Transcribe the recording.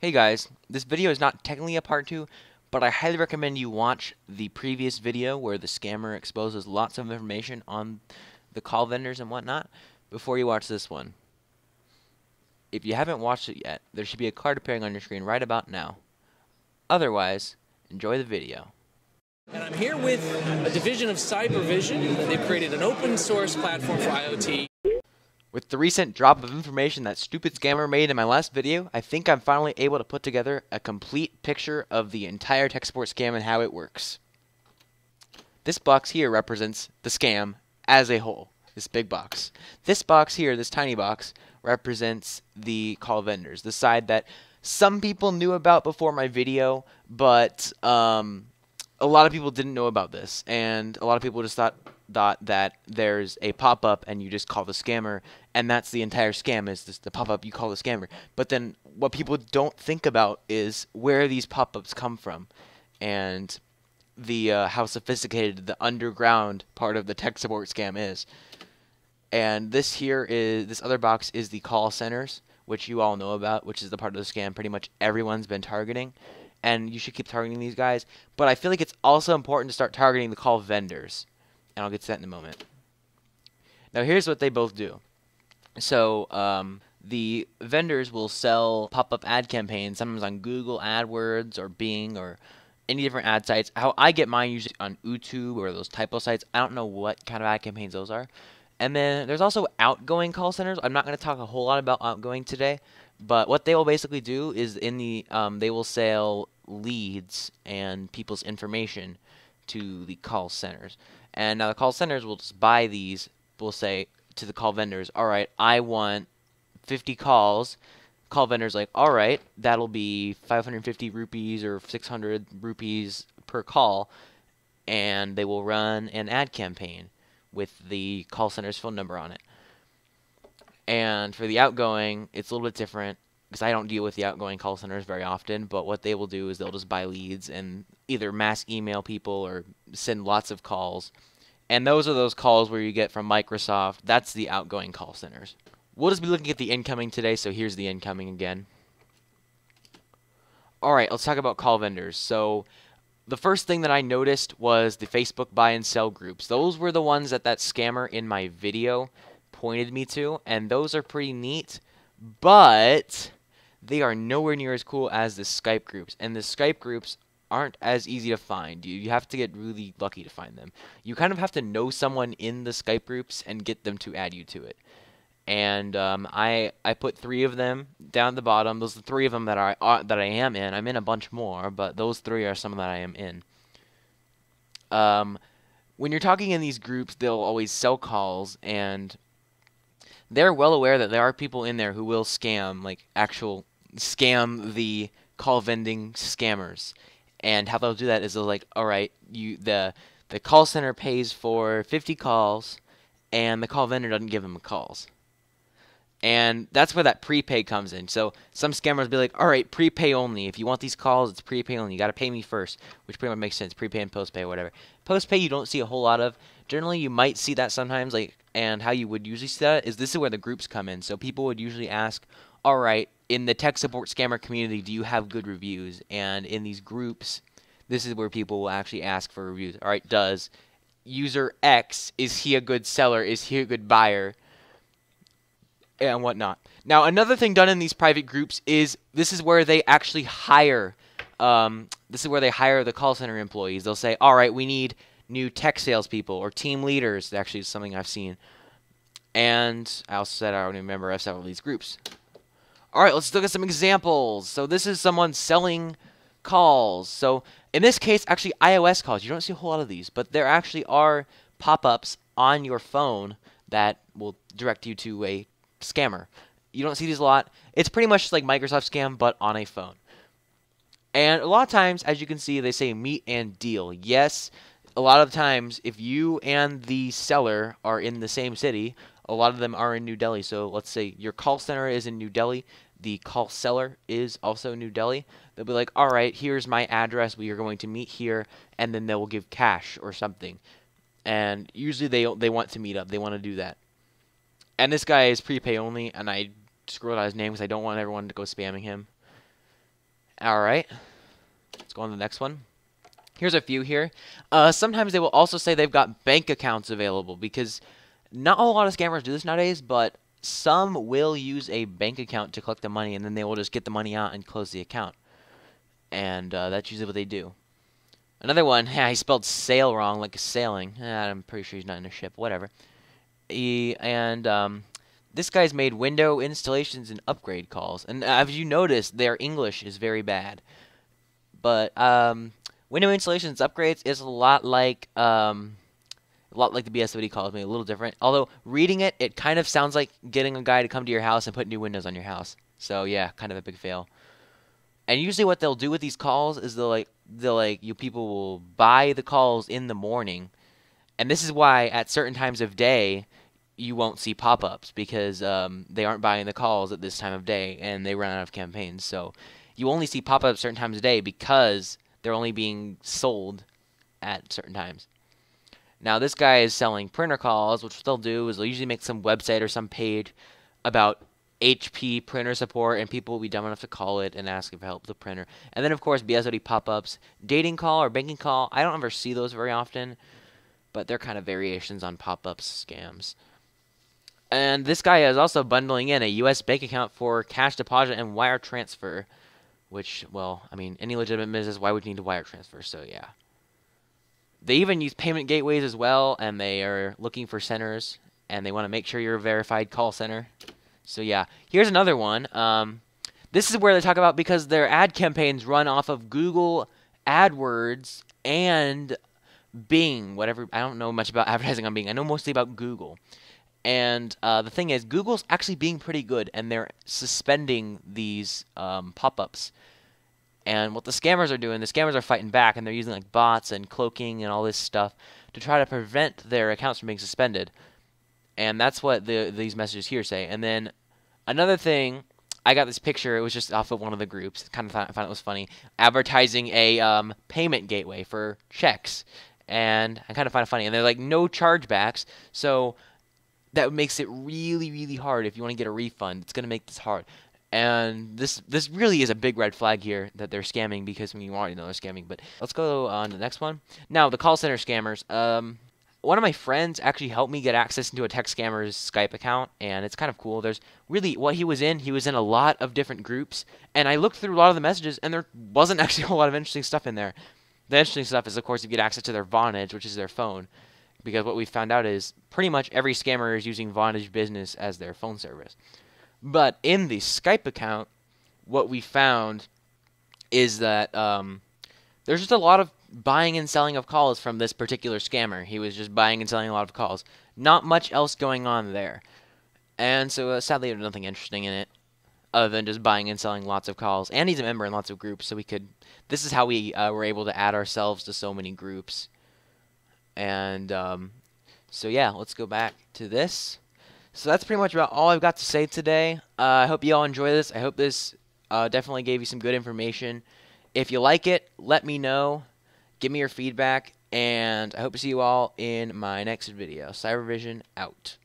Hey guys, this video is not technically a part 2, but I highly recommend you watch the previous video where the scammer exposes lots of information on the call vendors and whatnot before you watch this one. If you haven't watched it yet, there should be a card appearing on your screen right about now. Otherwise, enjoy the video. And I'm here with a division of CyberVision. They've created an open source platform for IoT. With the recent drop of information that stupid scammer made in my last video, I think I'm finally able to put together a complete picture of the entire tech support scam and how it works. This box here represents the scam as a whole, this big box. This box here, this tiny box, represents the call vendors, the side that some people knew about before my video, but a lot of people didn't know about this, and a lot of people just thought that there's a pop-up and you just call the scammer, and that's the entire scam, is this the pop-up, you call the scammer. But then what people don't think about is where these pop-ups come from, and the how sophisticated the underground part of the tech support scam is. And this other box is the call centers, which you all know about, which is the part of the scam pretty much everyone's been targeting. And you should keep targeting these guys. But I feel like it's also important to start targeting the call vendors. And I'll get to that in a moment. Now here's what they both do. So the vendors will sell pop-up ad campaigns, sometimes on Google AdWords or Bing or any different ad sites. How I get mine usually on YouTube or those typo sites. I don't know what kind of ad campaigns those are. And then there's also outgoing call centers. I'm not going to talk a whole lot about outgoing today. But what they will basically do is they will sell leads and people's information to the call centers. And now the call centers will just buy these, will say to the call vendors, all right, I want 50 calls. Call vendors like, all right, that'll be 550 rupees or 600 rupees per call. And they will run an ad campaign with the call center's phone number on it. And for the outgoing, it's a little bit different because I don't deal with the outgoing call centers very often. But what they will do is they'll just buy leads and either mass email people or send lots of calls. And those are those calls where you get from Microsoft. That's the outgoing call centers. We'll just be looking at the incoming today, so here's the incoming again. Alright, let's talk about call vendors. So the first thing that I noticed was the Facebook buy and sell groups. Those were the ones that scammer in my video pointed me to, and those are pretty neat, but they are nowhere near as cool as the Skype groups, and the Skype groups aren't as easy to find. You have to get really lucky to find them. You kind of have to know someone in the Skype groups and get them to add you to it. And I put 3 of them down at the bottom. Those are the 3 of them that I am in. I'm in a bunch more, but those 3 are some that I am in. When you're talking in these groups, they'll always sell calls, and they're well aware that there are people in there who will scam, like actual scam the call vending scammers. And how they'll do that is they'll like, all right, the call center pays for 50 calls, and the call vendor doesn't give them calls. And that's where that prepay comes in. So some scammers will be like, all right, prepay only. If you want these calls, it's prepay only. You got to pay me first, which pretty much makes sense. Prepay and postpay, whatever. Postpay you don't see a whole lot of. Generally, you might see that sometimes, and how you would usually see that is this is where the groups come in. So people would usually ask, all right, in the tech support scammer community, do you have good reviews? And in these groups, this is where people will actually ask for reviews. All right, does user X, is he a good seller? Is he a good buyer? And whatnot. Now, another thing done in these private groups is this is where they actually hire. This is where they hire the call center employees. They'll say, "All right, we need new tech salespeople or team leaders." That actually is something I've seen. And I also said I don't even remember of several of these groups. All right, let's look at some examples. So this is someone selling calls. So in this case, actually iOS calls. You don't see a whole lot of these, but there actually are pop-ups on your phone that will direct you to a scammer. You don't see these a lot. It's pretty much like Microsoft scam, but on a phone. And a lot of times, as you can see, they say meet and deal. Yes, a lot of times, if you and the seller are in the same city, a lot of them are in New Delhi. So let's say your call center is in New Delhi. The call seller is also in New Delhi. They'll be like, all right, here's my address. We are going to meet here. And then they will give cash or something. And usually they want to meet up. They want to do that. And this guy is prepay only, and I scrolled out his name because I don't want everyone to go spamming him. Alright, let's go on to the next one. Here's a few here. Sometimes they will also say they've got bank accounts available, because not a lot of scammers do this nowadays, but some will use a bank account to collect the money, and then they will just get the money out and close the account. And that's usually what they do. Another one, he spelled sail wrong, like sailing. I'm pretty sure he's not in a ship, whatever. This guy's made window installations and upgrade calls. And as you notice, their English is very bad. But window installations upgrades is a lot like the BS he calls me, a little different. Although reading it, it kind of sounds like getting a guy to come to your house and put new windows on your house. So yeah, kind of a big fail. And usually what they'll do with these calls is you people will buy the calls in the morning. And this is why at certain times of day you won't see pop-ups, because they aren't buying the calls at this time of day and they run out of campaigns. So you only see pop-ups certain times of day because they're only being sold at certain times. Now this guy is selling printer calls, which they'll do is they'll usually make some website or some page about HP printer support, and people will be dumb enough to call it and ask for help with the printer. And then of course BSOD pop-ups, dating call or banking call. I don't ever see those very often, but they're kind of variations on pop-ups scams. And this guy is also bundling in a US bank account for cash deposit and wire transfer, which, well, I mean, any legitimate business, why would you need to wire transfer? So yeah. They even use payment gateways as well, and they are looking for centers, and they want to make sure you're a verified call center. So yeah, here's another one. This is where they talk about, because their ad campaigns run off of Google AdWords and Bing, whatever. I don't know much about advertising on Bing. I know mostly about Google. And the thing is, Google's actually being pretty good, and they're suspending these pop-ups. And what the scammers are doing, the scammers are fighting back, and they're using like bots and cloaking and all this stuff to try to prevent their accounts from being suspended. And that's what these messages here say. And then another thing, I got this picture. It was just off of one of the groups. Kind of found it was funny. Advertising a payment gateway for checks. And I kind of find it funny. And they're like, no chargebacks. So that makes it really, really hard if you want to get a refund. It's going to make this hard. And this really is a big red flag here that they're scamming, because you already know they're scamming. But let's go on to the next one. Now, the call center scammers. One of my friends actually helped me get access into a tech scammer's Skype account, and it's kind of cool. There's really what he was in a lot of different groups, and I looked through a lot of the messages, and there wasn't actually a whole lot of interesting stuff in there. The interesting stuff is, of course, you get access to their Vonage, which is their phone, because what we found out is pretty much every scammer is using Vonage Business as their phone service. But in the Skype account, what we found is that there's just a lot of buying and selling of calls from this particular scammer. He was just buying and selling a lot of calls. Not much else going on there. And so sadly there's nothing interesting in it other than just buying and selling lots of calls. And he's a member in lots of groups, so this is how we were able to add ourselves to so many groups. And so yeah, let's go back to this. So that's pretty much about all I've got to say today. I hope you all enjoy this. I hope this definitely gave you some good information. If you like it, let me know. Give me your feedback, and I hope to see you all in my next video. CyberVision out.